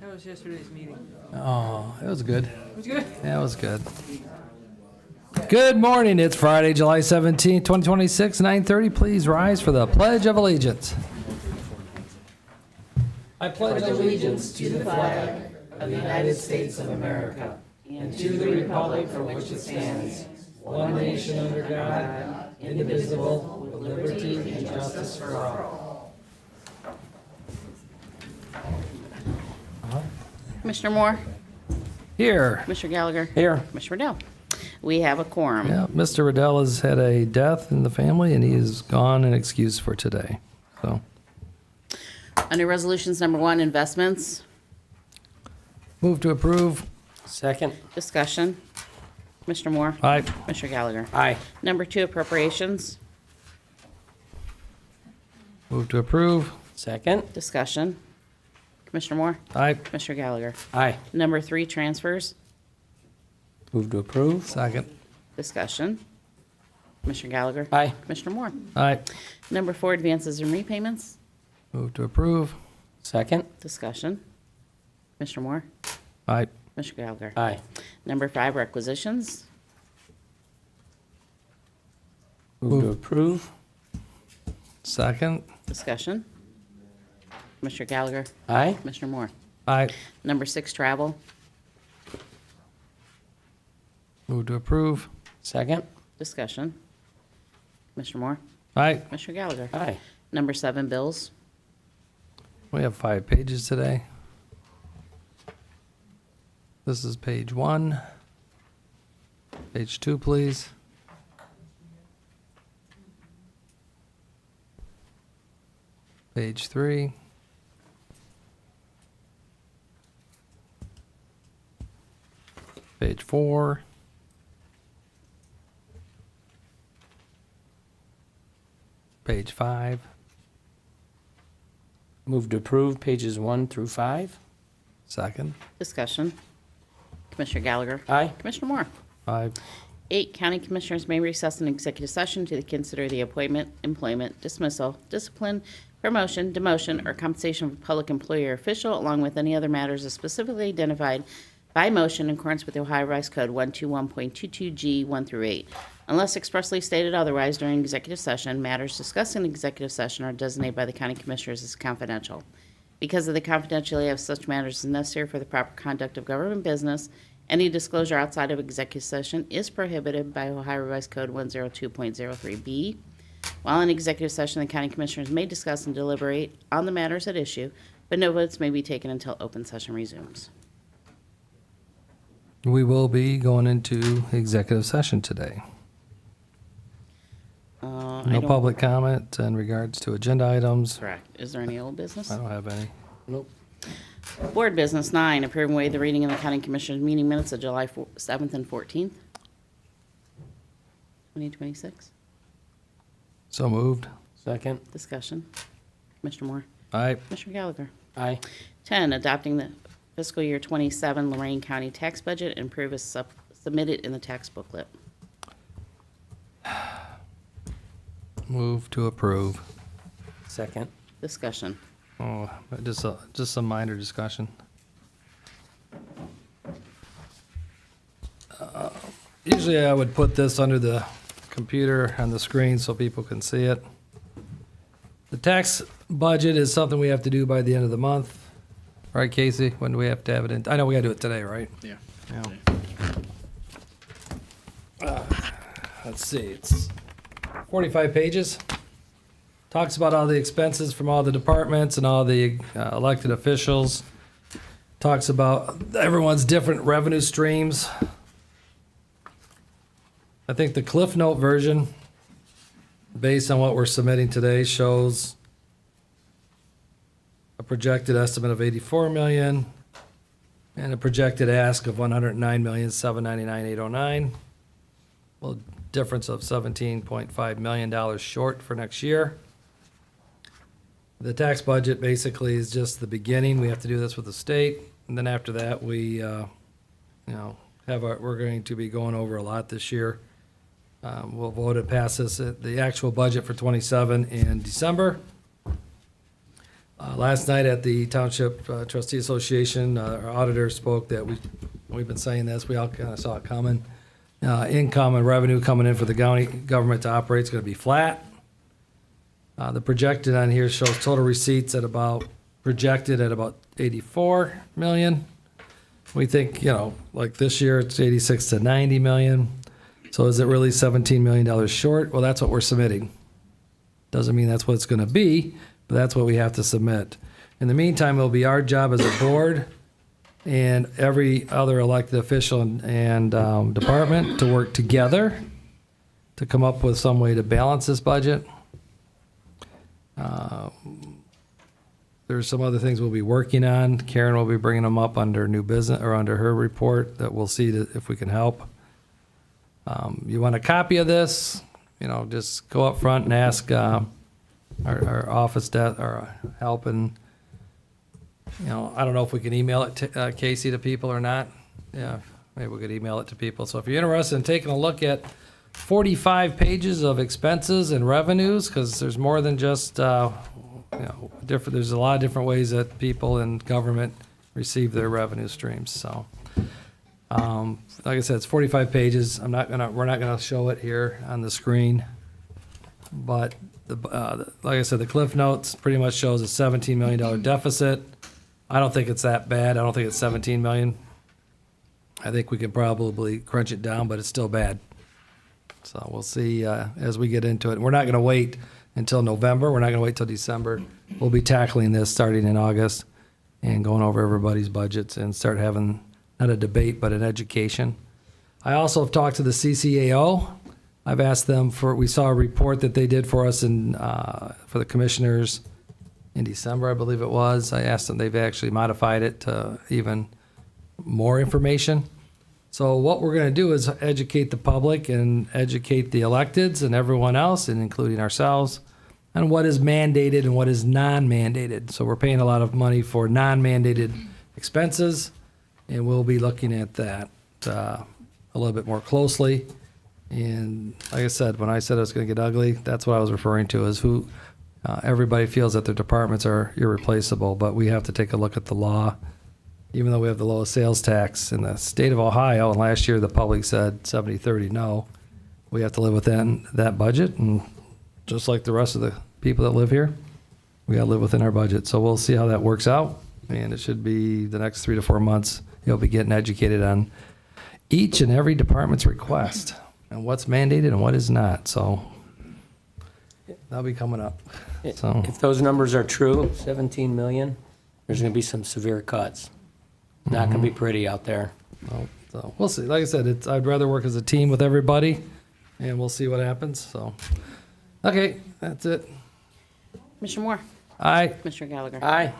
How was yesterday's meeting? Oh, it was good. It was good. Yeah, it was good. Good morning. It's Friday, July 17th, 2026, 9:30. Please rise for the Pledge of Allegiance. I pledge allegiance to the flag of the United States of America and to the republic for which it stands, one nation under God, indivisible, with liberty and justice for all. Commissioner Moore, Here. Commissioner Gallagher, Here. Commissioner Riddell. We have a quorum. Yeah, Mr. Riddell has had a death in the family, and he is gone and excused for today. So, Under Resolutions Number 1, Investments, move to approve. Second. Discussion. Commissioner Moore, Aye. Commissioner Gallagher. Aye. Number 2, Appropriations, Move to approve. Second. Discussion. Commissioner Moore, Aye. Commissioner Gallagher. Aye. Number 3, Transfers, Move to approve. Second. Discussion. Commissioner Gallagher. Aye. Commissioner Moore. Aye. Number 4, Advances and Repayments, Move to approve. Second. Discussion. Commissioner Moore, Aye. Commissioner Gallagher. Aye. Number 5, Requisitions, Move to approve. Second. Discussion. Commissioner Gallagher. Aye. Commissioner Moore. Aye. Number 6, Travel, Move to approve. Second. Discussion. Commissioner Moore. Aye. Commissioner Gallagher. Aye. Number 7, Bills, We have 5 pages today. This is page 1. Page 2, please. Page 3. Page 4. Page 5. Move to approve pages 1 through 5. Second. Discussion. Commissioner Gallagher. Aye. Commissioner Moore. 5. 8, County Commissioners may recess an executive session to consider the appointment, employment, dismissal, discipline, promotion, demotion, or compensation of a public employee or official, along with any other matters as specifically identified by motion in accordance with the Ohio Revised Code 121.22G 1 through 8. Unless expressly stated otherwise during executive session, matters discussed in executive session are designated by the County Commissioners as confidential. Because of the confidentiality of such matters is necessary for the proper conduct of government business, any disclosure outside of executive session is prohibited by Ohio Revised Code 102.03B. While in executive session, the County Commissioners may discuss and deliberate on the matters at issue, but no votes may be taken until open session resumes. We will be going into executive session today. I No don't- public comment in regards to agenda items. Correct. Is there any old business? I don't have any. Nope. Board business 9, approve and waive the reading of the County Commissioners meeting minutes of July 7th and 14th, 2026. So moved. Second. Discussion. Commissioner Moore. Aye. Commissioner Gallagher. Aye. 10, adopting the fiscal year 27 Lorain County tax budget and approve as submitted in the tax booklet. Move to approve. Second. Discussion. Oh, just some minor discussion. Usually I would put this under the computer on the screen so people can see it. The tax budget is something we have to do by the end of the month. Right, Casey? When do we have to have it in? I know we gotta do it today, right? Yeah. Yeah. Let's see, it's 45 pages. Talks about all the expenses from all the departments and all the elected officials. Talks about everyone's different revenue streams. I think the Cliff Note version, based on what we're submitting today, shows a projected estimate of 84 million and a projected ask of 109,799,809. Well, difference of $17.5 million short for next year. The tax budget basically is just the beginning. We have to do this with the state, and then after that, we, we're going to be going over a lot this year. We'll vote to pass this, the actual budget for 27 in December. Last night at the Township Trustee Association, our auditor spoke that we've been saying this, we all kind of saw it coming. Income and revenue coming in for the county government to operate is going to be flat. The projected on here shows total receipts projected at about 84 million. We think, like this year, it's 86 to 90 million. So is it really $17 million short? Well, that's what we're submitting. Doesn't mean that's what it's going to be, but that's what we have to submit. In the meantime, it'll be our job as a board and every other elected official and department to work together to come up with some way to balance this budget. There's some other things we'll be working on. Karen will be bringing them up under new business or under her report that we'll see if we can help. You want a copy of this? Just go up front and ask our office staff or help. And I don't know if we can email it to Casey to people or not. Yeah, maybe we could email it to people. So if you're interested in taking a look at 45 pages of expenses and revenues, because there's more than just different. There's a lot of different ways that people in government receive their revenue streams. So, like I said, it's 45 pages. We're not gonna show it here on the screen, but like I said, the Cliff Notes pretty much shows a $17 million deficit. I don't think it's that bad. I don't think it's 17 million. I think we could probably crunch it down, but it's still bad. So we'll see as we get into it. We're not going to wait until November. We're not going to wait till December. We'll be tackling this starting in August and going over everybody's budgets and start having not a debate, but an education. I also have talked to the CCAO. I've asked them we saw a report that they did for us for the commissioners in December, I believe it was. I asked them, they've actually modified it to even more information. So what we're going to do is educate the public and educate the electeds and everyone else, and including ourselves, on what is mandated and what is non-mandated. So we're paying a lot of money for non-mandated expenses, and we'll be looking at that a little bit more closely. And like I said, when I said it was going to get ugly, that's what I was referring to, is who everybody feels that their departments are irreplaceable, but we have to take a look at the law. Even though we have the lowest sales tax in the state of Ohio, and last year the public said 70-30 no, we have to live within that budget, and just like the rest of the people that live here, we got to live within our budget. So we'll see how that works out, and it should be the next 3 to 4 months. You'll be getting educated on each and every department's request and what's mandated and what is not. So that'll be coming up. So If those numbers are true, 17 million, there's going to be some severe cuts. Not going to be pretty out there. so we'll see. Like I said, I'd rather work as a team with everybody, and we'll see what happens. So, okay, that's it. Commissioner Moore. Aye. Commissioner Gallagher. Aye.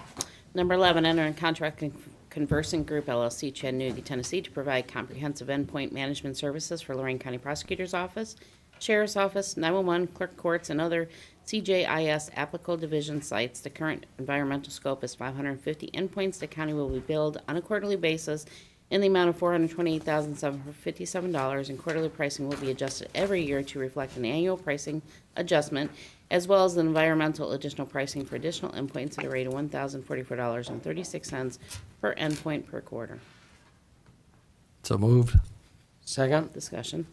Number 11, enter in contract with Conversing Group LLC, Chattanooga, Tennessee, to provide comprehensive endpoint management services for Lorain County Prosecutor's Office, Sheriff's Office, 911, Clerk Courts, and other CJIS applicable division sites. The current environmental scope is 550 endpoints. The county will be billed on a quarterly basis in the amount of $428,757, and quarterly pricing will be adjusted every year to reflect an annual pricing adjustment, as well as the environmental additional pricing for additional endpoints at a rate of $1,044.36 per endpoint per quarter. So moved. Second? Discussion.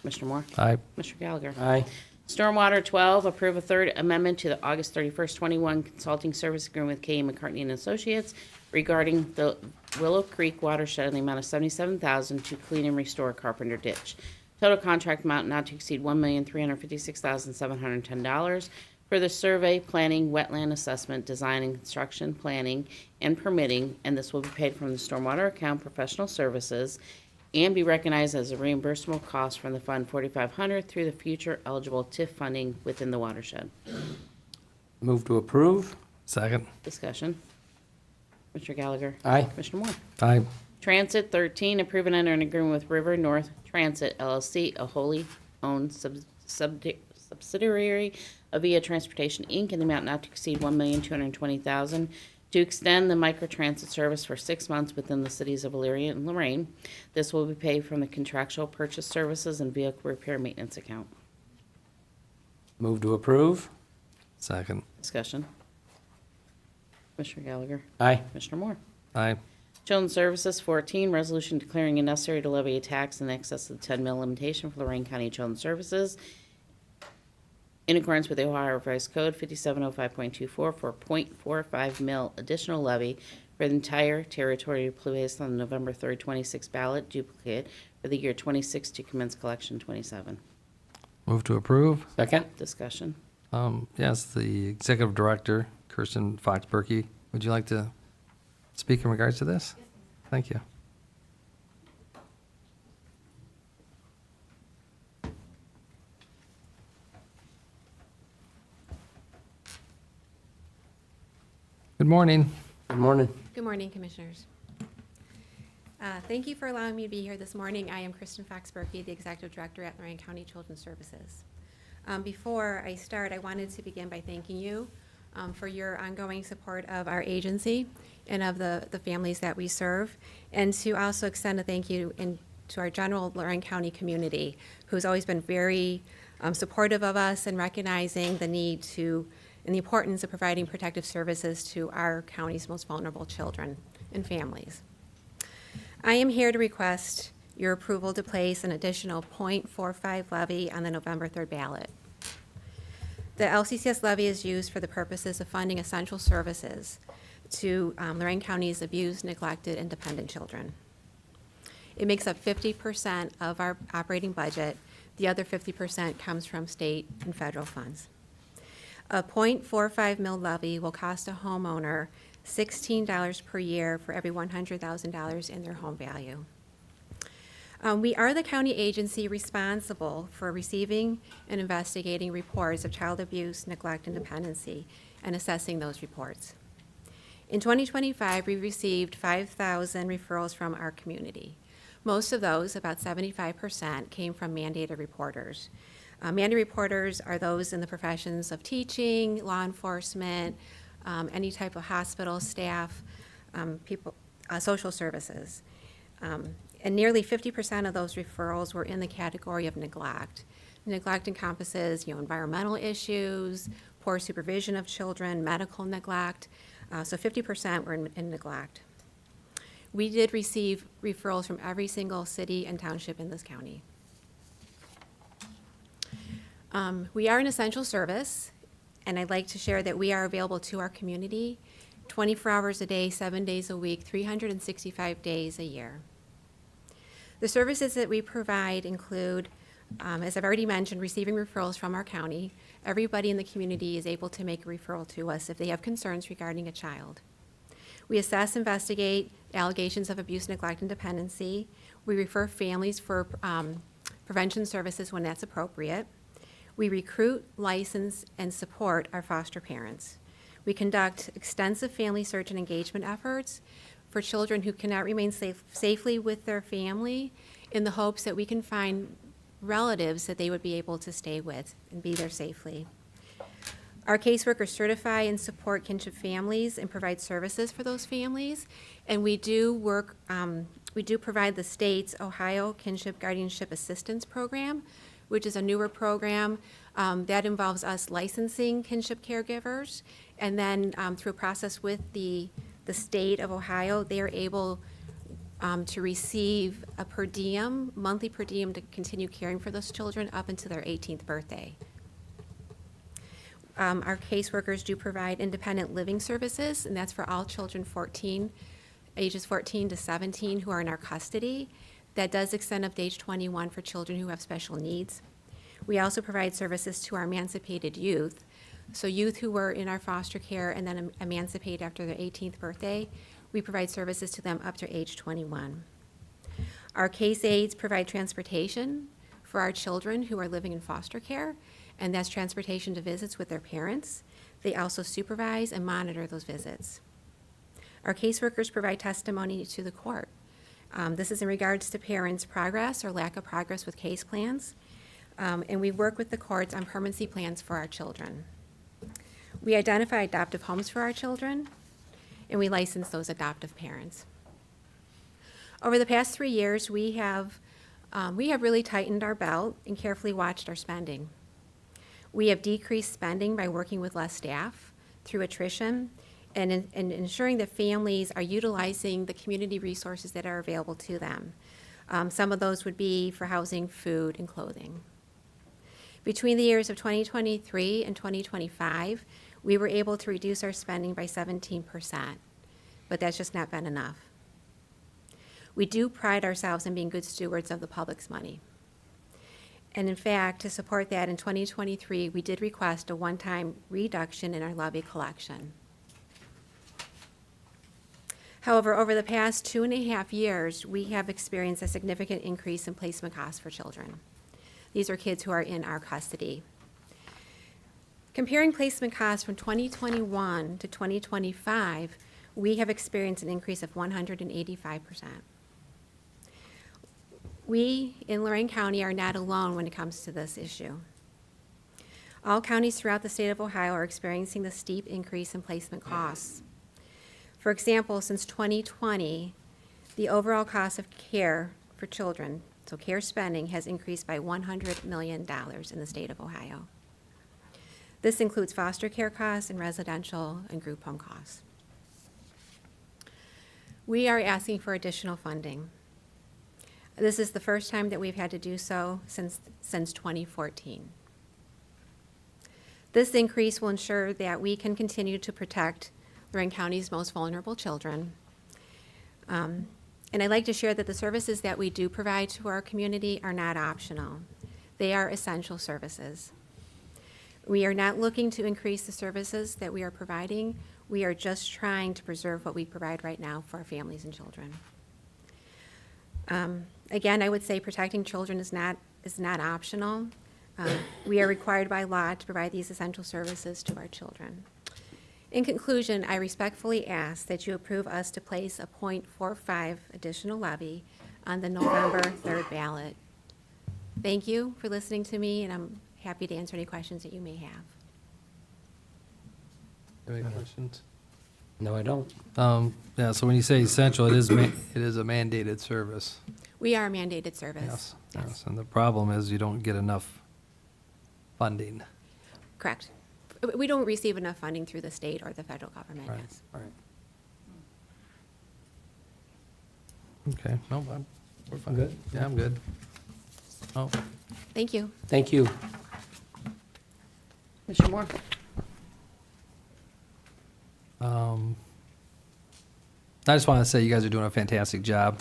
Commissioner Moore. Aye. Commissioner Gallagher. Aye. Stormwater 12, approve a third amendment to the August 31st, 21 consulting service agreement with K.E. McCartney and Associates regarding the Willow Creek watershed in the amount of $77,000 to clean and restore Carpenter Ditch. Total contract amount not to exceed $1,356,710 for the survey, planning, wetland assessment, design and construction, planning, and permitting, and this will be paid from the stormwater account professional services and be recognized as a reimbursable cost from the Fund 4500 through the future eligible TIF funding within the watershed. Move to approve? Second. Discussion. Mr. Gallagher. Aye. Commissioner Moore. Aye. Transit 13, approve and enter an agreement with River North Transit LLC, a wholly owned subsidiary of Via Transportation Inc. in the amount not to exceed $1,220,000 to extend the microtransit service for 6 months within the cities of Elyria and Lorain. This will be paid from the contractual purchase services and vehicle repair maintenance account. Move to approve? Second. Discussion. Commissioner Gallagher? Aye. Commissioner Moore? Aye. Children's Services, 14, resolution declaring it necessary to levy a tax in excess of the 10 mil limitation for Lorain County Children's Services in accordance with the Ohio Revised Code 5705.24 for a .45 mil additional levy for the entire territory to be placed on the November 3rd, 26 ballot duplicate for the year 26 to commence collection 27. Move to approve. Second? Discussion. Yes, the Executive Director, Kirsten Fox-Berkey, would you like to speak in regards to this? Thank you. Good morning. Good morning. Good morning, Commissioners. Thank you for allowing me to be here this morning. I am Kristen Fox-Berkey, the Executive Director at Lorain County Children's Services. Before I start, I wanted to begin by thanking you for your ongoing support of our agency and of the families that we serve, and to also extend a thank you to our general Lorain County community, who's always been very supportive of us and recognizing the need to and the importance of providing protective services to our county's most vulnerable children and families. I am here to request your approval to place an additional .45 levy on the November 3rd ballot. The LCCS levy is used for the purposes of funding essential services to Lorain County's abused, neglected, and dependent children. It makes up 50% of our operating budget. The other 50% comes from state and federal funds. A .45 mil levy will cost a homeowner $16 per year for every $100,000 in their home value. We are the county agency responsible for receiving and investigating reports of child abuse, neglect, and dependency, and assessing those reports. In 2025, we received 5,000 referrals from our community. Most of those, about 75%, came from mandated reporters. Mandated reporters are those in the professions of teaching, law enforcement, any type of hospital staff, social services. And nearly 50% of those referrals were in the category of neglect. Neglect encompasses, environmental issues, poor supervision of children, medical neglect. So 50% were in neglect. We did receive referrals from every single city and township in this county. We are an essential service, and I'd like to share that we are available to our community 24 hours a day, 7 days a week, 365 days a year. The services that we provide include, as I've already mentioned, receiving referrals from our county. Everybody in the community is able to make a referral to us if they have concerns regarding a child. We assess, investigate allegations of abuse, neglect, and dependency. We refer families for prevention services when that's appropriate. We recruit, license, and support our foster parents. We conduct extensive family search and engagement efforts for children who cannot remain safely with their family, in the hopes that we can find relatives that they would be able to stay with and be there safely. Our caseworkers certify and support kinship families and provide services for those families. And we do provide the state's Ohio Kinship Guardianship Assistance Program, which is a newer program that involves us licensing kinship caregivers. And then through a process with the state of Ohio, they are able to receive a per diem, monthly per diem, to continue caring for those children up until their 18th birthday. Our caseworkers do provide independent living services, and that's for all children ages 14 to 17 who are in our custody. That does extend up to age 21 for children who have special needs. We also provide services to our emancipated youth. So youth who were in our foster care and then emancipate after their 18th birthday, we provide services to them up to age 21. Our case aides provide transportation for our children who are living in foster care, and that's transportation to visits with their parents. They also supervise and monitor those visits. Our caseworkers provide testimony to the court. This is in regards to parents' progress or lack of progress with case plans, and we work with the courts on permanency plans for our children. We identify adoptive homes for our children, and we license those adoptive parents. Over the past 3 years, we have really tightened our belt and carefully watched our spending. We have decreased spending by working with less staff through attrition and ensuring that families are utilizing the community resources that are available to them. Some of those would be for housing, food, and clothing. Between the years of 2023 and 2025, we were able to reduce our spending by 17%, but that's just not been enough. We do pride ourselves in being good stewards of the public's money. And in fact, to support that, in 2023, we did request a one-time reduction in our levy collection. However, over the past 2.5 years, we have experienced a significant increase in placement costs for children. These are kids who are in our custody. Comparing placement costs from 2021 to 2025, we have experienced an increase of 185%. We in Lorain County are not alone when it comes to this issue. All counties throughout the state of Ohio are experiencing the steep increase in placement costs. For example, since 2020, the overall cost of care for children, so care spending, has increased by $100 million in the state of Ohio. This includes foster care costs and residential and group home costs. We are asking for additional funding. This is the first time that we've had to do so since 2014. This increase will ensure that we can continue to protect Lorain County's most vulnerable children. And I'd like to share that the services that we do provide to our community are not optional. They are essential services. We are not looking to increase the services that we are providing. We are just trying to preserve what we provide right now for our families and children. Again, I would say protecting children is not optional. We are required by law to provide these essential services to our children. In conclusion, I respectfully ask that you approve us to place a .45 additional levy on the November 3rd ballot. Thank you for listening to me, and I'm happy to answer any questions that you may have. Any questions? No, I don't. Yeah, so when you say essential, it is a mandated service. We are a mandated service. Yes. And the problem is you don't get enough funding. Correct. We don't receive enough funding through the state or the federal government, Right, yes. right. Okay, no, we're fine. Good? Yeah, I'm good. Oh, Thank you. Thank you. Commissioner Moore? I just want to say you guys are doing a fantastic job.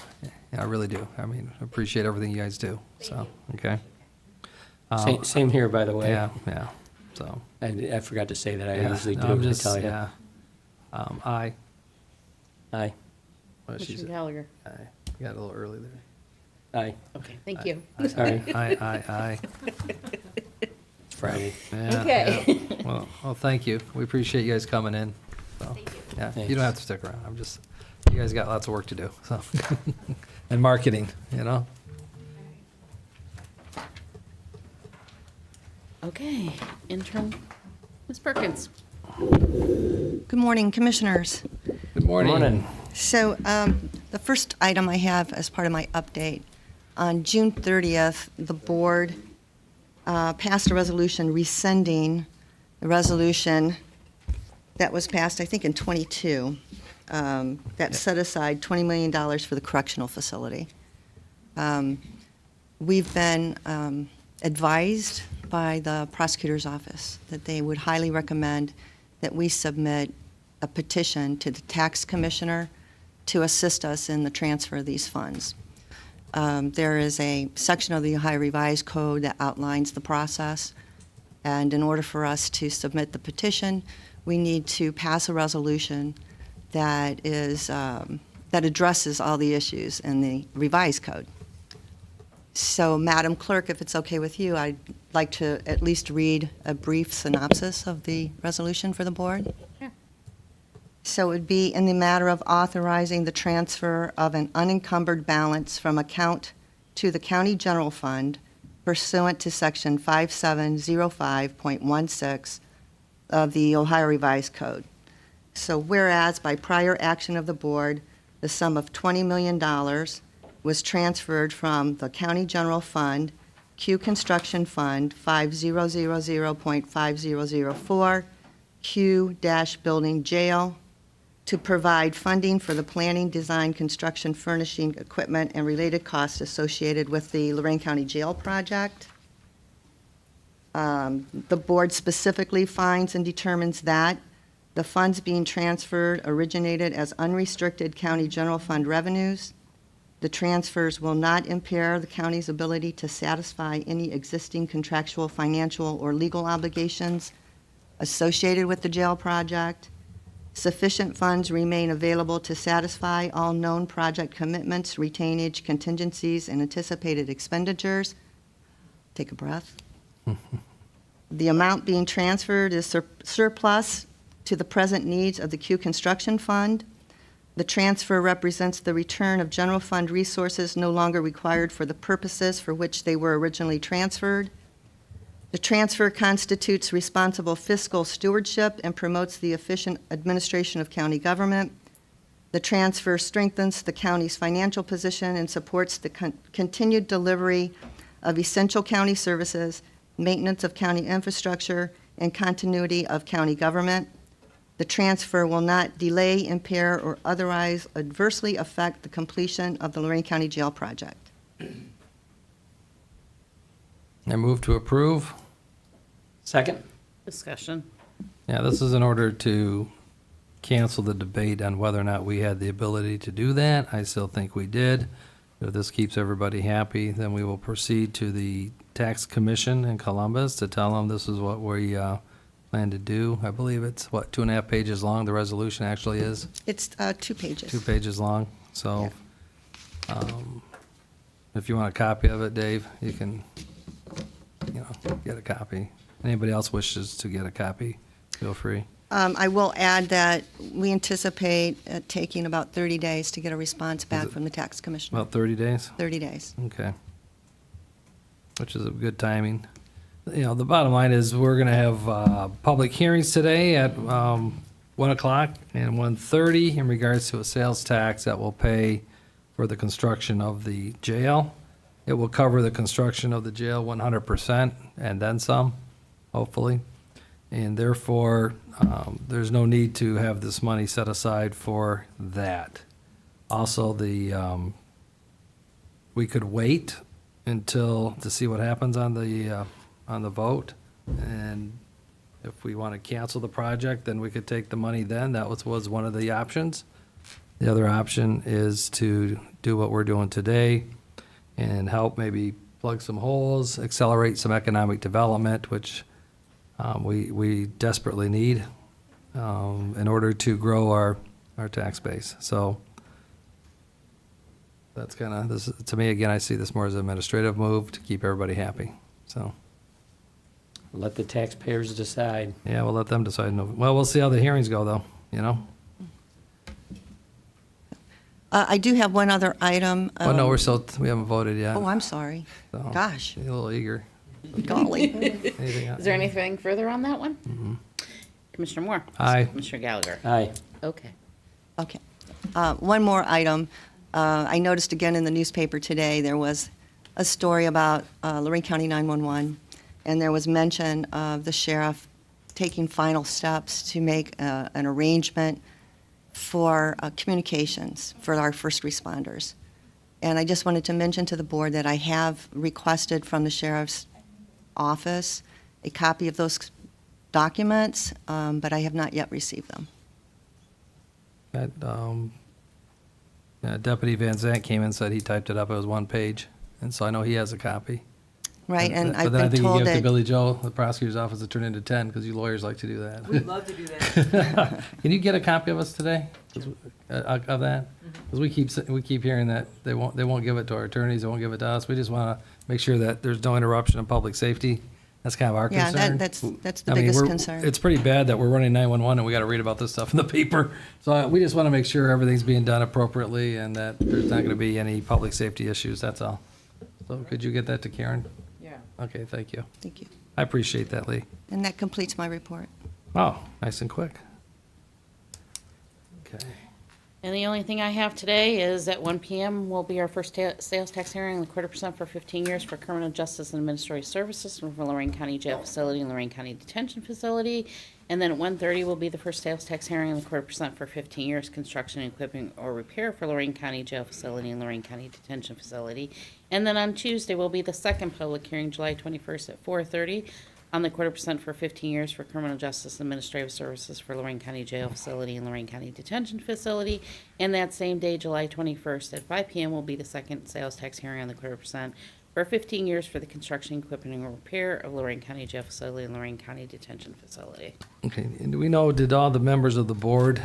Yeah, I really do. I mean, I appreciate everything you guys do, so, okay. Same here, by the way. Yeah, so. I forgot to say that. I yeah, usually no, do, I'm I just- tell you. Yeah. Aye. Aye. What did she Commissioner say? Gallagher? Aye. You got a little early there. Aye. Okay, thank you. Sorry. Aye. It's Friday. Yeah, Okay. yeah. Well, thank you. We appreciate you guys coming in. So, yeah, you Thanks. don't have to stick around. You guys got lots of work to do, so. And marketing, you know? Okay, interim, Ms. Perkins. Good morning, Commissioners. Good morning. So the first item I have as part of my update, on June 30th, the board passed a resolution rescinding the resolution that was passed, I think, in '22, that set aside $20 million for the correctional facility. We've been advised by the prosecutor's office that they would highly recommend that we submit a petition to the tax commissioner to assist us in the transfer of these funds. There is a section of the Ohio Revised Code that outlines the process, and in order for us to submit the petition, we need to pass a resolution that is that addresses all the issues in the Revised Code. So, Madam Clerk, if it's okay with you, I'd like to at least read a brief synopsis of the resolution for the board. Sure. So it would be in the matter of authorizing the transfer of an unencumbered balance from account to the county general fund pursuant to section 5705.16 of the Ohio Revised Code. So whereas by prior action of the board, the sum of $20 million was transferred from the county general fund, Q Construction Fund 5000.5004, Q-Building Jail to provide funding for the planning, design, construction, furnishing, equipment, and related costs associated with the Lorain County Jail project. The board specifically finds and determines that the funds being transferred originated as unrestricted county general fund revenues. The transfers will not impair the county's ability to satisfy any existing contractual, financial, or legal obligations associated with the jail project. Sufficient funds remain available to satisfy all known project commitments, retainage, contingencies, and anticipated expenditures. Take a breath. The amount being transferred is surplus to the present needs of the Q Construction Fund. The transfer represents the return of general fund resources no longer required for the purposes for which they were originally transferred. The transfer constitutes responsible fiscal stewardship and promotes the efficient administration of county government. The transfer strengthens the county's financial position and supports the continued delivery of essential county services, maintenance of county infrastructure, and continuity of county government. The transfer will not delay, impair, or otherwise adversely affect the completion of the Lorain County Jail project. I move to approve. Second? Discussion. Yeah, this is in order to cancel the debate on whether or not we had the ability to do that. I still think we did. If this keeps everybody happy, then we will proceed to the Tax Commission in Columbus to tell them this is what we plan to do. I believe it's, 2.5 pages long, the resolution actually is? It's 2 pages. 2 pages long, so if you want a copy of it, Dave, you can, get a copy. Anybody else wishes to get a copy, feel free. I will add that we anticipate it taking about 30 days to get a response back from the tax commissioner. About 30 days? 30 days. Okay. Which is a good timing. The bottom line is we're going to have public hearings today at 1 o'clock and 1:30 in regards to a sales tax that will pay for the construction of the jail. It will cover the construction of the jail 100% and then some, hopefully. And therefore, there's no need to have this money set aside for that. Also, we could wait to see what happens on the vote. And if we want to cancel the project, then we could take the money then. That was one of the options. The other option is to do what we're doing today and help maybe plug some holes, accelerate some economic development, which we desperately need in order to grow our tax base. So that's kind of, this to me, again, I see this more as an administrative move to keep everybody happy. So, Let the taxpayers decide. yeah, we'll let them decide. Well, we'll see how the hearings go, though, I do have one other item. Oh, no, we haven't voted yet. Oh, I'm sorry. So, Gosh, be a little eager. golly. Anything else? Is there anything further on that one? Commissioner Moore? Aye. Commissioner Gallagher? Aye. Okay. Okay. One more item. I noticed again in the newspaper today, there was a story about Lorain County 911, and there was mention of the sheriff taking final steps to make an arrangement for communications for our first responders. And I just wanted to mention to the board that I have requested from the sheriff's office a copy of those documents, but I have not yet received them. Deputy Van Zant came in and said he typed it up. It was 1 page. And so I know he has a copy. Right, and I've But then I been think you told give it to that, Billy Joe, the prosecutor's office, to turn into 10, because you lawyers like to do that. We'd love to do that. Can you get a copy of us today, of that? Because we keep hearing that they won't give it to our attorneys, they won't give it to us. We just want to make sure that there's no interruption of public safety. That's kind of our yeah, concern. that's the I mean, biggest we're- concern. It's pretty bad that we're running 911 and we got to read about this stuff in the paper. So we just want to make sure everything's being done appropriately and that there's not going to be any public safety issues, that's all. So could you get that to Karen? Yeah. Okay, thank you. Thank you. I appreciate that, Lee. And that completes my report. Oh, nice and quick. Okay. And the only thing I have today is at 1 PM will be our first sales tax hearing on the 1/4% for 15 years for criminal justice and administrative services from Lorain County Jail Facility and Lorain County Detention Facility. And then at 1:30 will be the first sales tax hearing on the 1/4% for 15 years construction, equipping, or repair for Lorain County Jail Facility and Lorain County Detention Facility. And then on Tuesday will be the second public hearing, July 21st at 4:30 on the 1/4% for 15 years for criminal justice administrative services for Lorain County Jail Facility and Lorain County Detention Facility. And that same day, July 21st at 5 PM will be the second sales tax hearing on the 1/4% for 15 years for the construction, equipment, and repair of Lorain County Jail Facility and Lorain County Detention Facility. Okay, and do we know, did all the members of the board,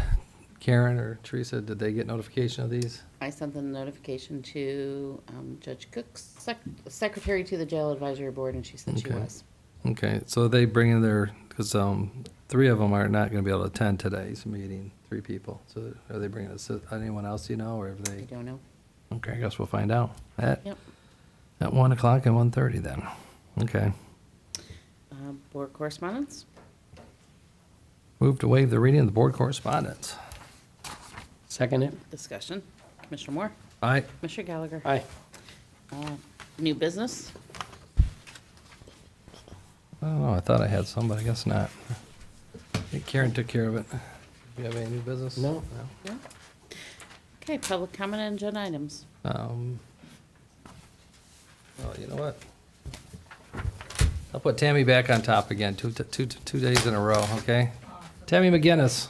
Karen or Teresa, did they get notification of these? I sent the notification to Judge Cook's secretary to the Jail Advisory Board, and she said she Okay. was. Okay, so they bring in their, because 3 of them are not going to be able to attend today's meeting, 3 people. So are they bringing anyone else you know, or have I they? don't know. Okay, I guess we'll find out Yep. at 1 o'clock and 1:30 then. Okay. Board correspondence? Move to waive the reading of the board correspondence. Second it? Discussion. Commissioner Moore? Aye. Commissioner Gallagher? Aye. New business? I don't know, I thought I had some, but I guess not. I think Karen took care of it. Do you have any new business? No. No. Okay, public comment on agenda items. Well, you know what? I'll put Tammy back on top again, two days in a row, okay? Tammy McGinnis.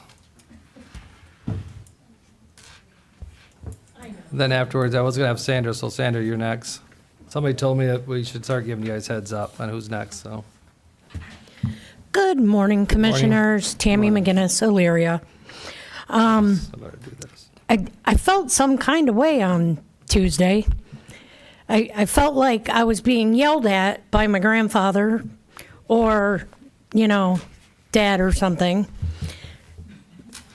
Then afterwards, I was gonna have Sandra, so Sandra, you're next. Somebody told me that we should start giving you guys heads up on who's next, so. Good morning, Commissioners. Tammy McGinnis, Elyria. I better do this. I felt some kind of way on Tuesday. I felt like I was being yelled at by my grandfather or, dad or something.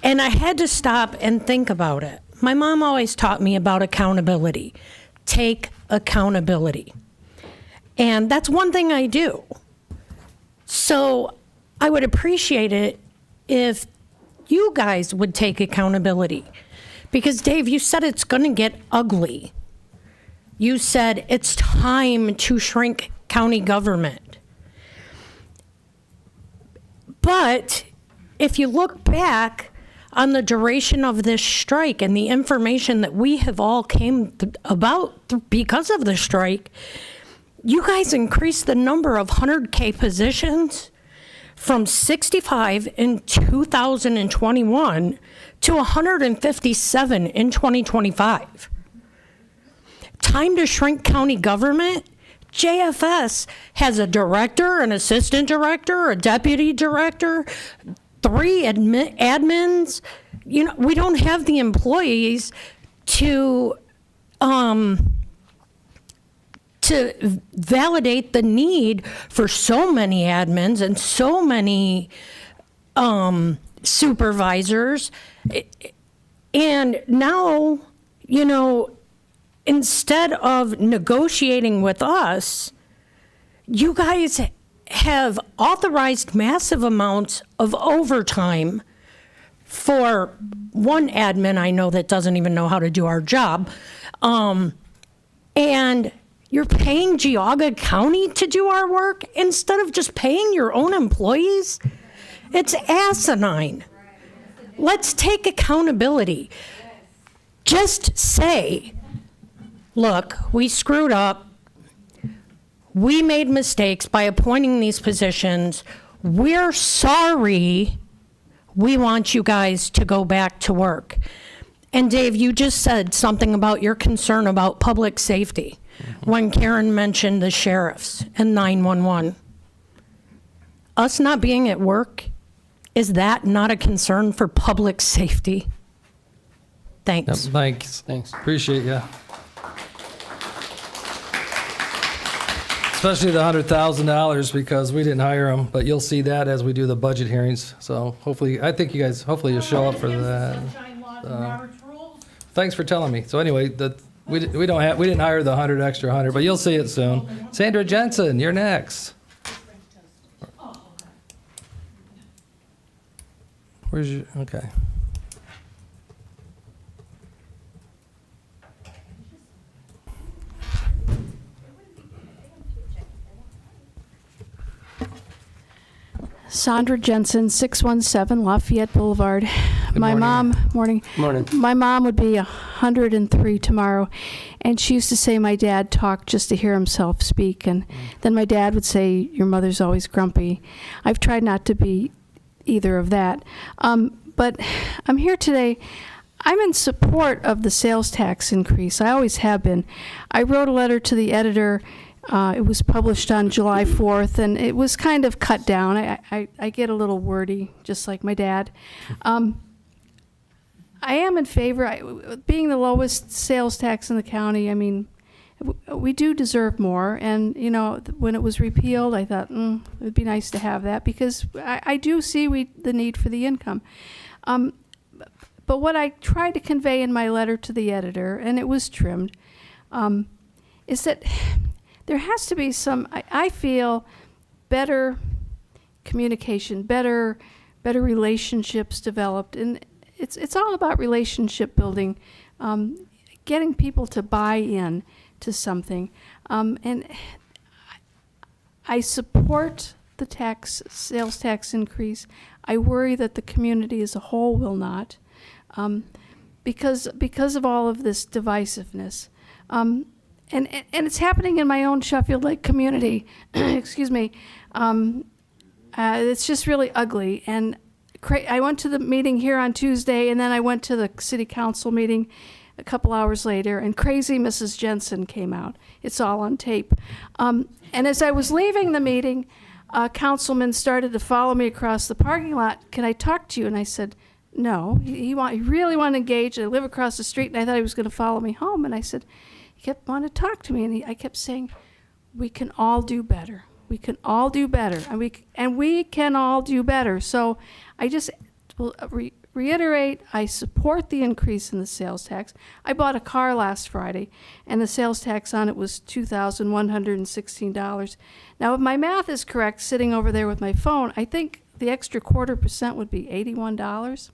And I had to stop and think about it. My mom always taught me about accountability. Take accountability. And that's one thing I do. So I would appreciate it if you guys would take accountability. Because, Dave, you said it's going to get ugly. You said it's time to shrink county government. But if you look back on the duration of this strike and the information that we have all came about because of the strike, you guys increased the number of 100K positions from 65 in 2021 to 157 in 2025. Time to shrink county government. JFS has a director, an assistant director, a deputy director, 3 admins. We don't have the employees to validate the need for so many admins and so many supervisors. And now, instead of negotiating with us, you guys have authorized massive amounts of overtime for one admin I know that doesn't even know how to do our job. And you're paying Geauga County to do our work instead of just paying your own employees? It's asinine. Let's take accountability. Just say, look, we screwed up. We made mistakes by appointing these positions. We're sorry. We want you guys to go back to work. And Dave, you just said something about your concern about public safety when Karen mentioned the sheriffs and 911. Us not being at work, is that not a concern for public safety? Yep, Thanks. thanks. Appreciate you. Especially the $100,000 because we didn't hire them, but you'll see that as we do the budget hearings. So hopefully, I think you guys, hopefully you'll show up for that. Thanks for telling me. So anyway, we didn't hire the 100, but you'll see it soon. Sandra Jensen, you're next. Where's your, okay. Sandra Jensen, 617 Lafayette Boulevard. My morning. morning. Morning. My mom would be 103 tomorrow, and she used to say my dad talked just to hear himself speak, and then my dad would say, your mother's always grumpy. I've tried not to be either of that. But I'm here today. I'm in support of the sales tax increase. I always have been. I wrote a letter to the editor. It was published on July 4th, and it was kind of cut down. I get a little wordy, just like my dad. I am in favor, being the lowest sales tax in the county. I mean, we do deserve more. And, you know, when it was repealed, I thought, it would be nice to have that, because I do see the need for the income. But what I tried to convey in my letter to the editor, and it was trimmed, is that there has to be some, I feel, better communication, better relationships developed. And it's all about relationship building, getting people to buy in to something. And I support the sales tax increase. I worry that the community as a whole will not, because of all of this divisiveness. And it's happening in my own Sheffield Lake community. Excuse me. It's just really ugly. And I went to the meeting here on Tuesday, and then I went to the city council meeting a couple hours later, and crazy Mrs. Jensen came out. It's all on tape. And as I was leaving the meeting, a councilman started to follow me across the parking lot. Can I talk to you? And I said, no. He really wanted to engage. I live across the street, and I thought he was going to follow me home. And I said, he kept wanting to talk to me, and I kept saying, we can all do better. We can all do better, and we can all do better. So I just will reiterate, I support the increase in the sales tax. I bought a car last Friday, and the sales tax on it was $2,116. Now, if my math is correct, sitting over there with my phone, I think the extra 0.25% would be $81.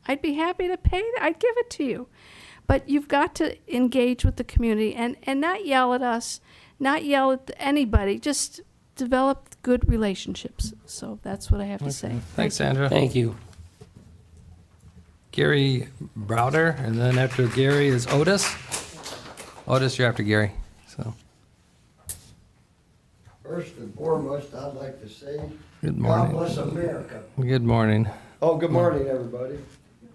I'd be happy to pay that. I'd give it to you. But you've got to engage with the community and not yell at us, not yell at anybody, just develop good relationships. So that's what I have to say. Thanks, Sandra. Thank you. Gary Browder, and then after Gary is Otis. Otis, you're after Gary. So, First and foremost, I'd like to say, good God morning. bless America. Good morning. Oh, good morning, everybody. Good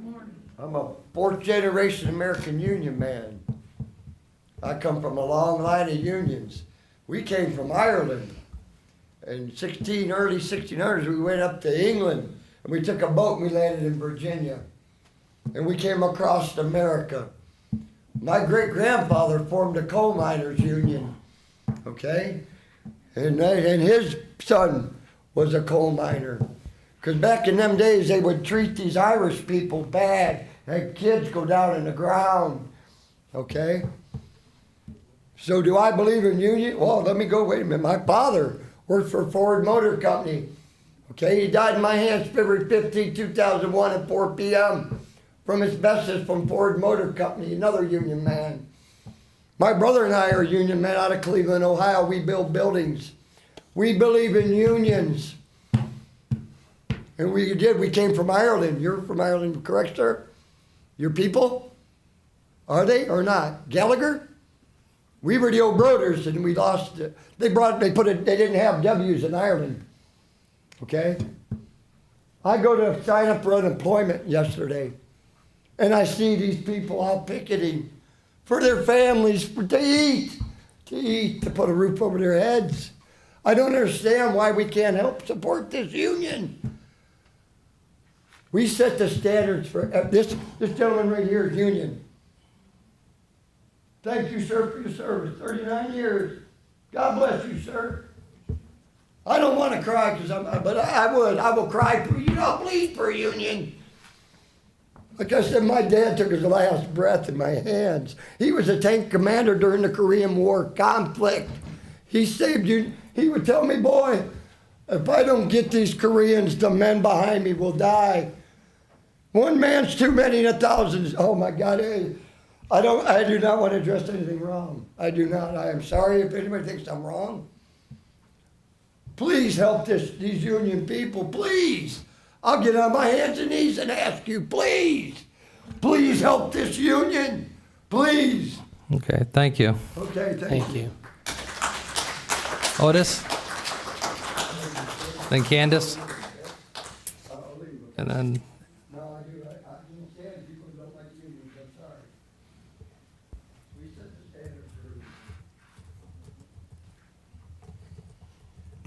morning. I'm a fourth generation American Union man. I come from a long line of unions. We came from Ireland. In early 1600s, we went up to England, and we took a boat and we landed in Virginia. And we came across America. My great-grandfather formed a coal miners union, okay? And his son was a coal miner. Because back in them days, they would treat these Irish people bad. Had kids go down in the ground, okay? So do I believe in union? Well, let me go, wait a minute. My father worked for Ford Motor Company. Okay, he died in my hands February 15, 2001 at 4 p.m. from asbestos from Ford Motor Company, another union man. My brother and I are union men out of Cleveland, Ohio. We build buildings. We believe in unions. And we did. We came from Ireland. You're from Ireland, correct, sir? Your people? Are they or not? Gallagher? We were the O'Broders, and we lost it. They didn't have W's in Ireland. Okay? I go to sign up for unemployment yesterday, and I see these people out picketing for their families, to eat, to put a roof over their heads. I don't understand why we can't help support this union. We set the standards for this gentleman right here is union. Thank you, sir, for your service. 39 years. God bless you, sir. I don't want to cry, but I would. I will cry for you. I'll bleed for a union. Like I said, my dad took his last breath in my hands. He was a tank commander during the Korean War conflict. He saved you. He would tell me, boy, if I don't get these Koreans, the men behind me will die. One man's too many in 1,000. Oh my God. I do not want to address anything wrong. I do not. I am sorry if anybody thinks I'm wrong. please help these union people, please. I'll get on my hands and knees and ask you, please, please help this union, please. Okay, thank you. Okay, Thank you. Otis? Then Candace? And then, No, I do, I understand people don't like unions, I'm sorry. We set the standard for.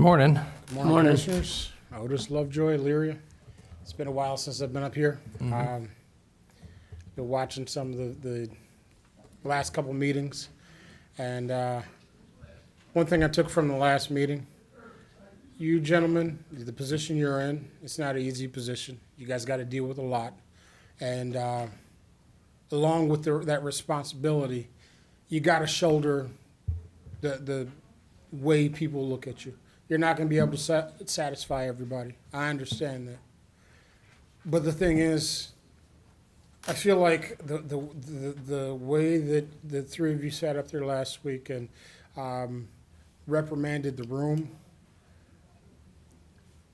morning. Morning, Morning. Commissioners. Otis Lovejoy, Elyria. It's been a while since I've been up here. Been watching some of the last couple meetings. And one thing I took from the last meeting, you gentlemen, the position you're in, it's not an easy position. You guys got to deal with a lot. And along with that responsibility, you got to shoulder the way people look at you. You're not going to be able to satisfy everybody. I understand that. But the thing is, I feel like the way that the three of you sat up there last week and reprimanded the room,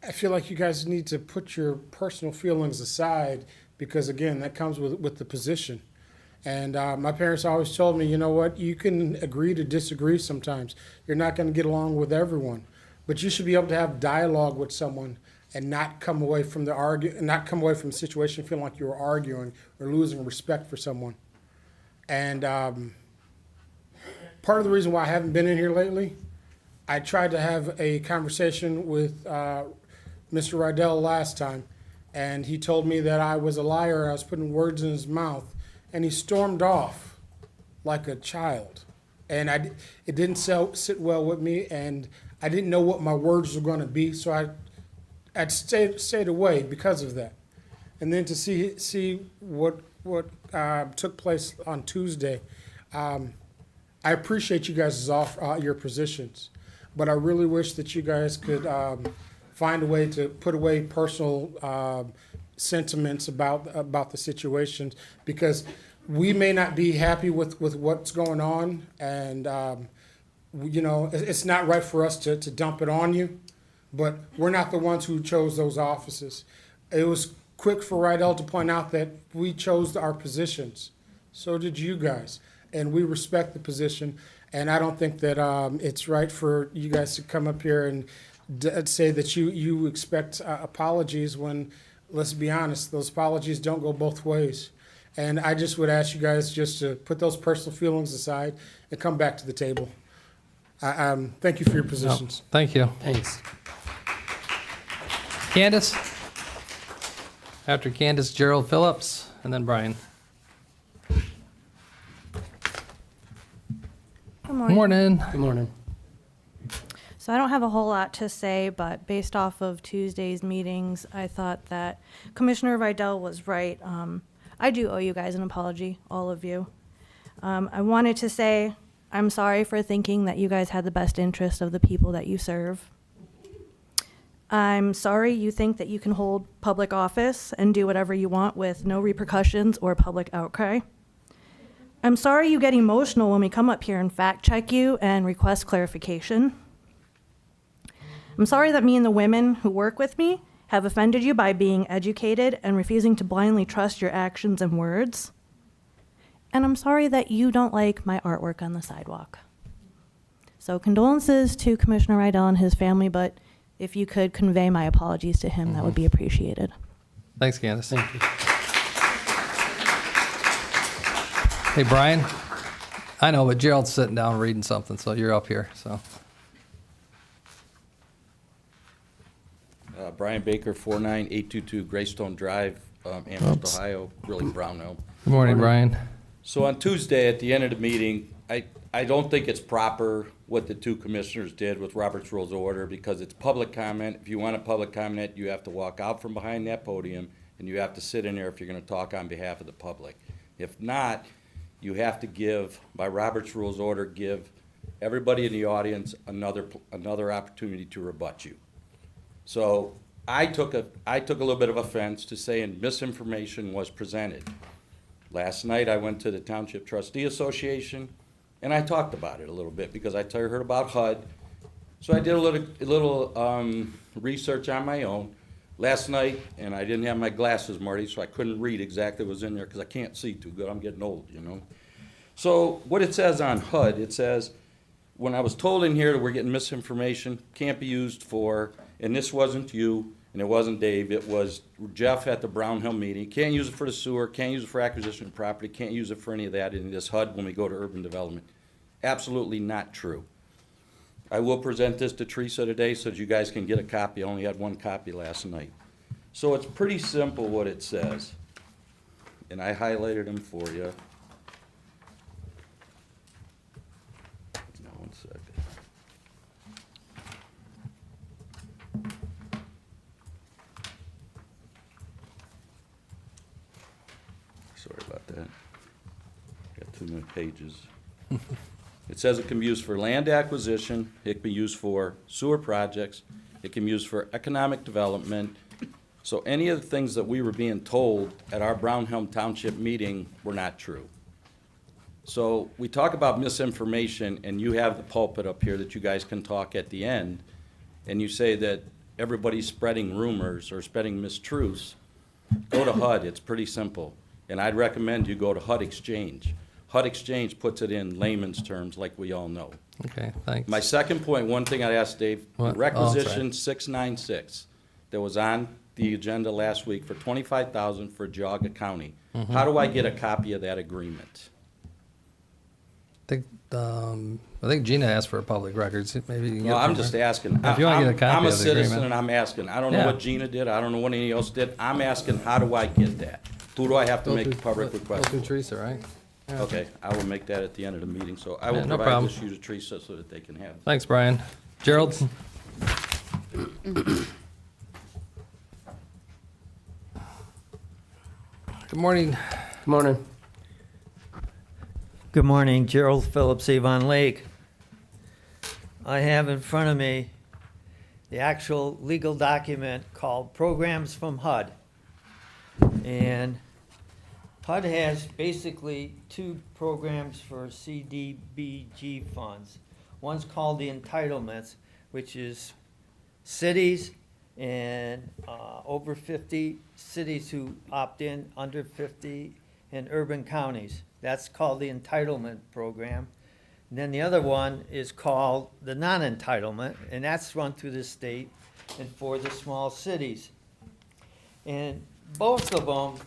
I feel like you guys need to put your personal feelings aside because, again, that comes with the position. And my parents always told me, you know what, you can agree to disagree sometimes. You're not going to get along with everyone. But you should be able to have dialogue with someone and not come away from the situation feeling like you were arguing or losing respect for someone. And part of the reason why I haven't been in here lately, I tried to have a conversation with Mr. Rydell last time, and he told me that I was a liar, I was putting words in his mouth, and he stormed off like a child. And it didn't sit well with me, and I didn't know what my words were going to be, so I'd stayed away because of that. And then to see what took place on Tuesday, I appreciate you guys' your positions, but I really wish that you guys could find a way to put away personal sentiments about the situations, because we may not be happy with what's going on, and you know, it's not right for us to dump it on you, but we're not the ones who chose those offices. It was quick for Rydell to point out that we chose our positions. So did you guys, and we respect the position. And I don't think that it's right for you guys to come up here and say that you expect apologies when, let's be honest, those apologies don't go both ways. And I just would ask you guys just to put those personal feelings aside and come back to the table. Thank you for your positions. Thank you. Thanks. Candace? After Candace, Gerald Phillips, and then Brian. Good morning. Morning. Good morning. So I don't have a whole lot to say, but based off of Tuesday's meetings, I thought that Commissioner Rydell was right. I do owe you guys an apology, all of you. I wanted to say I'm sorry for thinking that you guys had the best interest of the people that you serve. I'm sorry you think that you can hold public office and do whatever you want with no repercussions or public outcry. I'm sorry you get emotional when we come up here and fact check you and request clarification. I'm sorry that me and the women who work with me have offended you by being educated and refusing to blindly trust your actions and words. And I'm sorry that you don't like my artwork on the sidewalk. So condolences to Commissioner Rydell and his family, but if you could convey my apologies to him, that would be appreciated. Thanks, Candace. Thank you. Hey, Brian. I know, but Gerald's sitting down reading something, so you're up here. So Brian Baker, 49822 Greystone Drive, Amherst, Ohio, really Brownell. good morning, Brian. So on Tuesday, at the end of the meeting, I don't think it's proper what the two commissioners did with Robert's Rules of Order, because it's public comment. If you want a public comment, you have to walk out from behind that podium, and you have to sit in there if you're going to talk on behalf of the public. If not, you have to give, by Robert's Rules of Order, give everybody in the audience another opportunity to rebut you. So I took a little bit of offense to saying misinformation was presented. Last night I went to the Township Trustee Association and I talked about it a little bit because I heard about HUD So I did a little research on my own last night, and I didn't have my glasses, Marty, so I couldn't read exactly what was in there because I can't see too good. I'm getting old, you know. So what it says on HUD, it says, when I was told in here that we're getting misinformation, can't be used for, and this wasn't you, and it wasn't Dave, it was Jeff at the Brown Hill meeting, can't use it for the sewer, can't use it for acquisition of property, can't use it for any of that in this HUD when we go to urban development. Absolutely not true. I will present this to Teresa today so that you guys can get a copy. I only had one copy last night. So it's pretty simple what it says. And I highlighted them for you. Now, 1 second. Sorry about that. Got too many pages. It says it can be used for land acquisition, it can be used for sewer projects, it can be used for economic development. So any of the things that we were being told at our Brownhelm Township meeting were not true. So we talk about misinformation, and you have the pulpit up here that you guys can talk at the end, and you say that everybody's spreading rumors or spreading mistruths. Go to HUD, it's pretty simple. And I'd recommend you go to HUD Exchange. HUD Exchange puts it in layman's terms like we all know. Okay, thanks. My second point, one thing I'd ask Dave, What? requisition 696 that was on the agenda last week for $25,000 for Geauga County. Mm-hmm. How do I get a copy of that agreement? I think Gina asked for a public records. Maybe you can get No, it I'm from just her. asking. If you wanna get a copy I'm a of the citizen agreement. and I'm asking. I don't know Yeah. what Gina did. I don't know what anybody else did. I'm asking, how do I get that? Who do I have to Go make a through- public go request? through for? Teresa, right? Yeah. Okay, I will make that at the end of the meeting, so I will Yeah, no provide problem. this to you to Teresa so that they can have it. Thanks, Brian. Gerald? Good morning. Good morning. Good morning, Gerald Phillips, Avon Lake. I have in front of me the actual legal document called Programs from HUD. And HUD has basically two programs for CDBG funds. One's called the entitlements, which is cities and over 50 cities who opt in, under 50, and urban counties. That's called the entitlement program. And then the other one is called the non-entitlement, and that's run through the state and for the small cities. And both of them,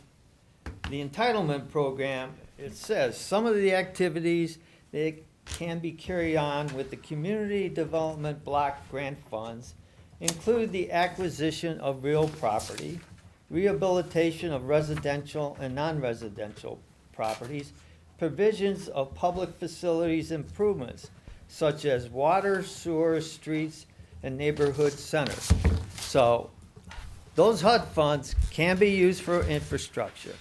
the entitlement program, it says some of the activities that can be carried on with the community development block grant funds include the acquisition of real property, rehabilitation of residential and non-residential properties, provisions of public facilities improvements, such as water, sewer, streets, and neighborhood centers. So those HUD funds can be used for infrastructure.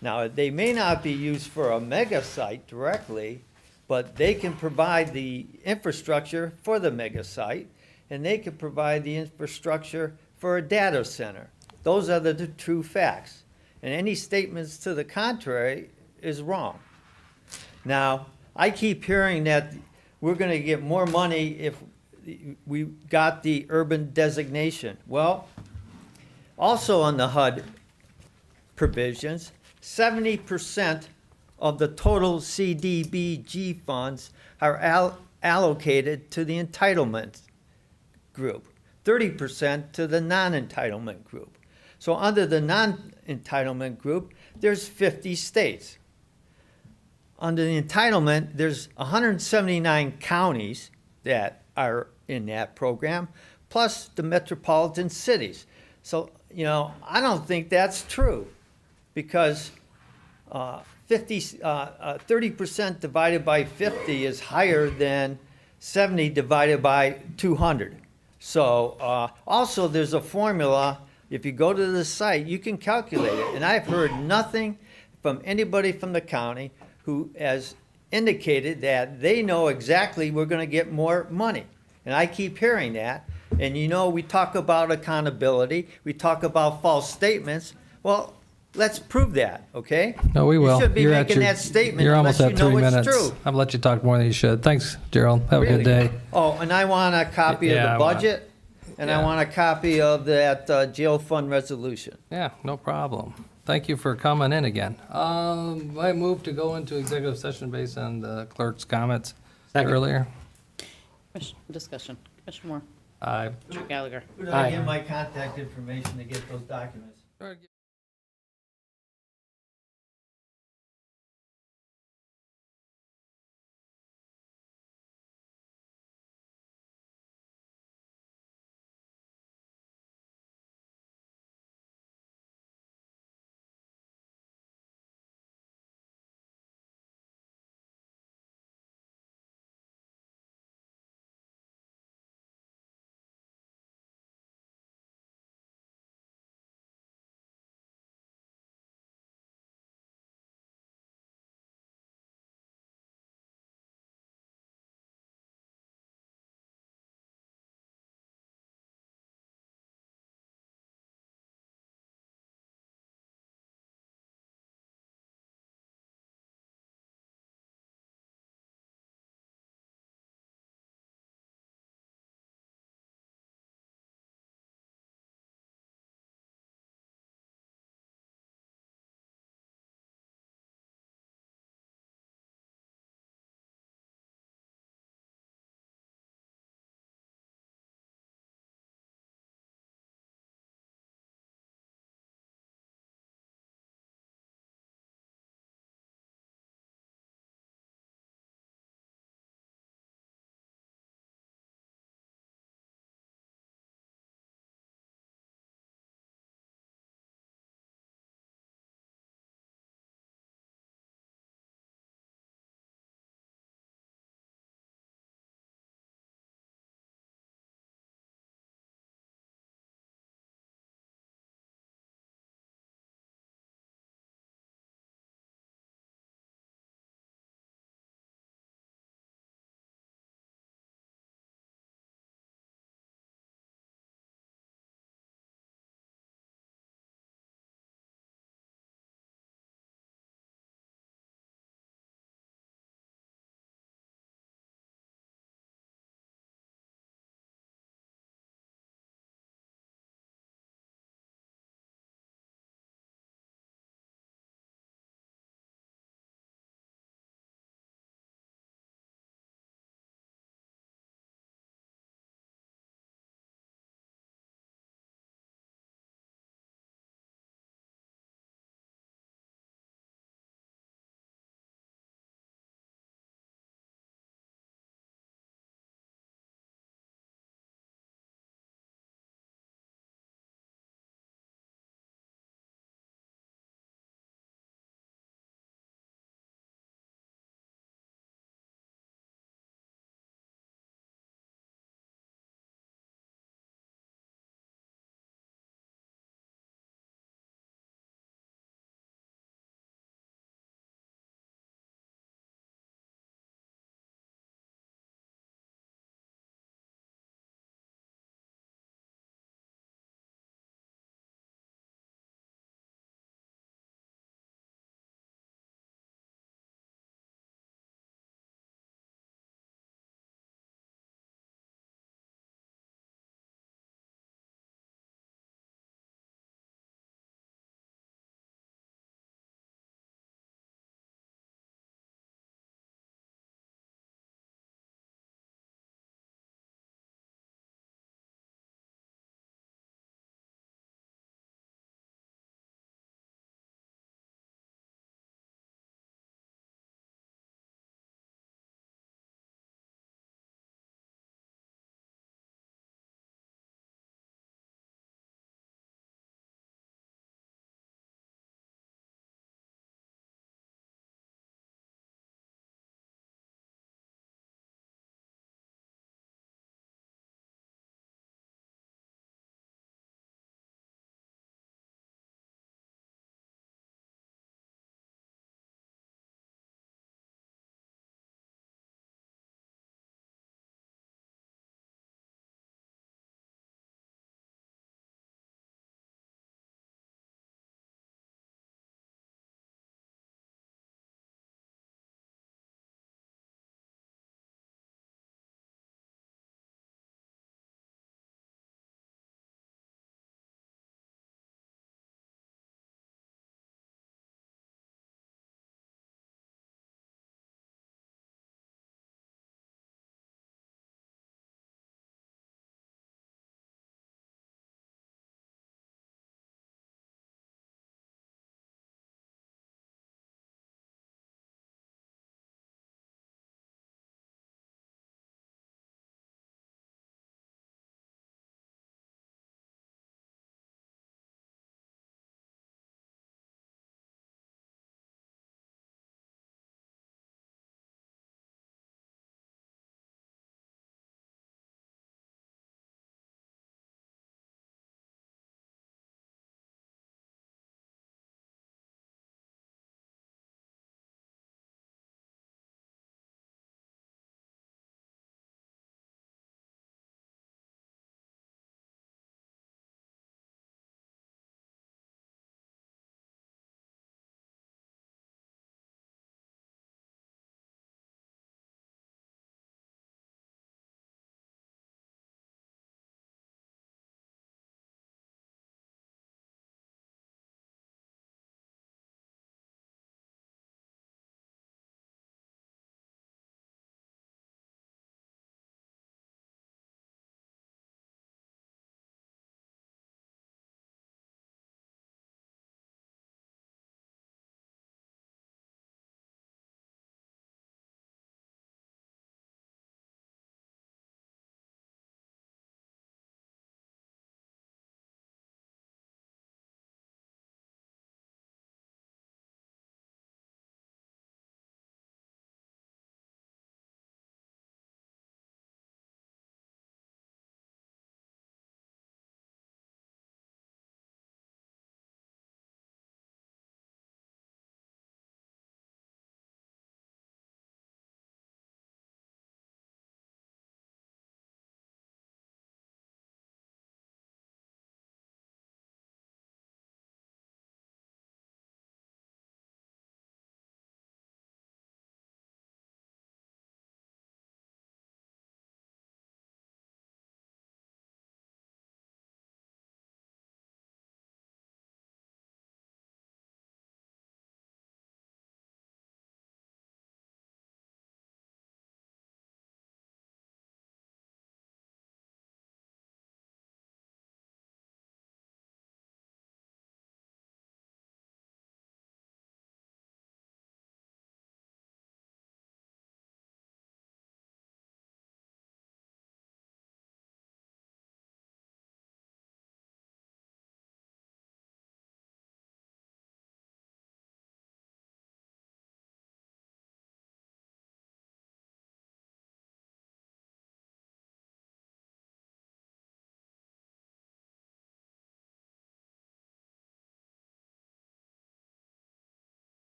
Now, they may not be used for a mega site directly, but they can provide the infrastructure for the mega site, and they can provide the infrastructure for a data center. Those are the true facts. And any statements to the contrary is wrong. Now, I keep hearing that we're gonna get more money if we got the urban designation. Well, also on the HUD provisions, 70% of the total CDBG funds are allocated to the entitlement group, 30% to the non-entitlement group. So under the non-entitlement group, there's 50 states. Under the entitlement, there's 179 counties that are in that program, plus the metropolitan cities. So, I don't think that's true, because 30% divided by 50 is higher than 70 divided by 200. So also there's a formula. If you go to the site, you can calculate it. And I've heard nothing from anybody from the county who has indicated that they know exactly we're going to get more money. And I keep hearing that. And we talk about accountability. We talk about false statements. Well, let's prove that, okay? No, we will. You shouldn't be You're at making your- that statement You're unless almost you at know 3 it's minutes. true. I've let you talk more than you should. Thanks, Gerald. Have a good Really. day. Oh, and I want a copy of Yeah, the I want- budget, and I yeah. want a copy of that jail fund resolution. Yeah, no problem. Thank you for coming in again. I move to go into executive session based on the clerk's comments Second. earlier. Discussion. Commissioner Moore. Aye. Commissioner Gallagher. Who do I give my contact information to get those documents?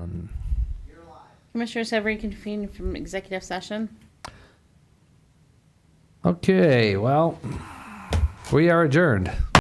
on. Commissioners have reconvened from executive session. Okay, well, we are adjourned.